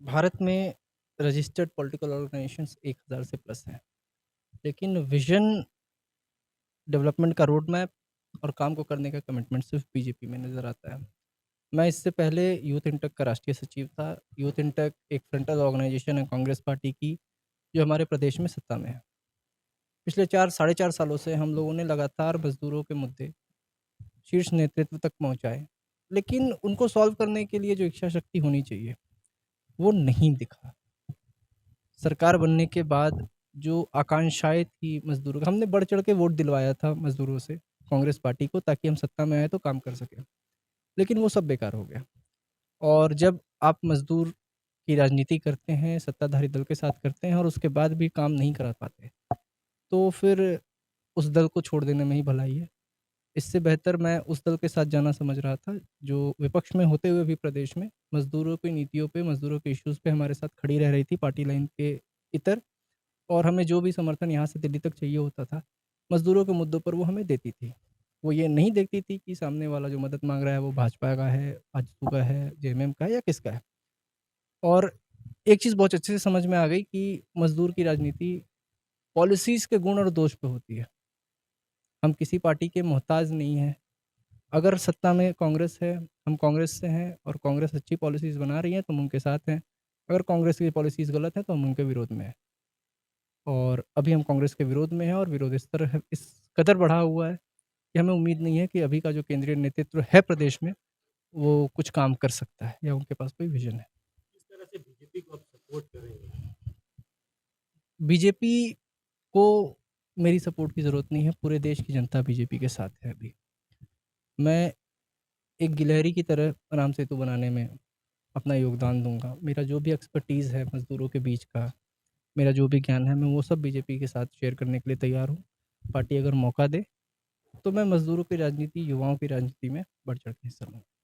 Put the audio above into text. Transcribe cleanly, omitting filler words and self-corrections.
भारत में registered political organisations 1000 से plus हैं। लेकिन विज़न, डेवलपमेंट का रोड मैप और काम को करने का कमिटमेंट सिर्फ़ बीजेपी में नज़र आता है। मैं इससे पहले यूथ इंटक का राष्ट्रीय सचिव था। यूथ इंटक एक फ्रंटल ऑर्गेनाइजेशन है कांग्रेस पार्टी की, जो हमारे प्रदेश में सत्ता में है। पिछले 4 साढ़े 4 सालों से हम लोगों ने लगातार मज़दूरों के मुद्दे शीर्ष नेतृत्व तक पहुँचाए। लेकिन उनको सॉल्व करने के लिए जो इच्छा शक्ति होनी चाहिए, वो नहीं दिखा। सरकार बनने के बाद जो आकांक्षाएँ थी मज़दूरों का, हमने बढ़-चढ़ के वोट दिलवाया था मज़दूरों से, कांग्रेस पार्टी को, ताकि हम सत्ता में आएँ तो काम कर सकें। लेकिन वो सब बेकार हो गया। और जब आप मज़दूर की राजनीति करते हैं, सत्ताधारी दल के साथ करते हैं और उसके बाद भी काम नहीं करा पाते, तो फिर उस दल को छोड़ देने में ही भलाई है। इससे बेहतर मैं उस दल के साथ जाना समझ रहा था, जो विपक्ष में होते हुए भी प्रदेश में मज़दूरों की नीतियों पे, मज़दूरों के इश्यूज़ पे हमारे साथ खड़ी रह रही थी पार्टी लाइन के इतर। और हमें जो भी समर्थन यहाँ से दिल्ली तक चाहिए होता था, मज़दूरों के मुद्दों पर वो हमें देती थी। वो ये नहीं देखती थी कि सामने वाला जो मदद माँग रहा है वो भाजपा का है, आजसू का है, जेएमएम का है या किसका है। और एक चीज़ बहुत अच्छे से समझ में आ गई कि मज़दूर की राजनीति पॉलिसीज़ के गुण और दोष पे होती है। हम किसी पार्टी के मोहताज नहीं हैं। अगर सत्ता में कांग्रेस है, हम कांग्रेस से हैं और कांग्रेस अच्छी पॉलिसीज़ बना रही है तो हम उनके साथ हैं। अगर कांग्रेस की पॉलिसीज़ गलत हैं तो हम उनके विरोध में हैं। और अभी हम कांग्रेस के विरोध में हैं और विरोध इस कदर बढ़ा हुआ है कि हमें उम्मीद नहीं है कि अभी का जो केंद्रीय नेतृत्व है प्रदेश में, वो कुछ काम कर सकता है या उनके पास कोई विज़न है। किस तरह से बीजेपी को आप सपोर्ट करेंगे? बीजेपी को मेरी सपोर्ट की ज़रूरत नहीं है, पूरे देश की जनता बीजेपी के साथ है अभी। मैं एक गिलहरी की तरह राम सेतु बनाने में अपना योगदान दूँगा। मेरा जो भी एक्सपर्टीज़ है मज़दूरों के बीच का, मेरा जो भी ज्ञान है, मैं वो सब बीजेपी के साथ शेयर करने के लिए तैयार हूँ। पार्टी अगर मौका दे, तो मैं मज़दूरों की राजनीति, युवाओं की राजनीति में बढ़-चढ़ के हिस्सा लूँगा।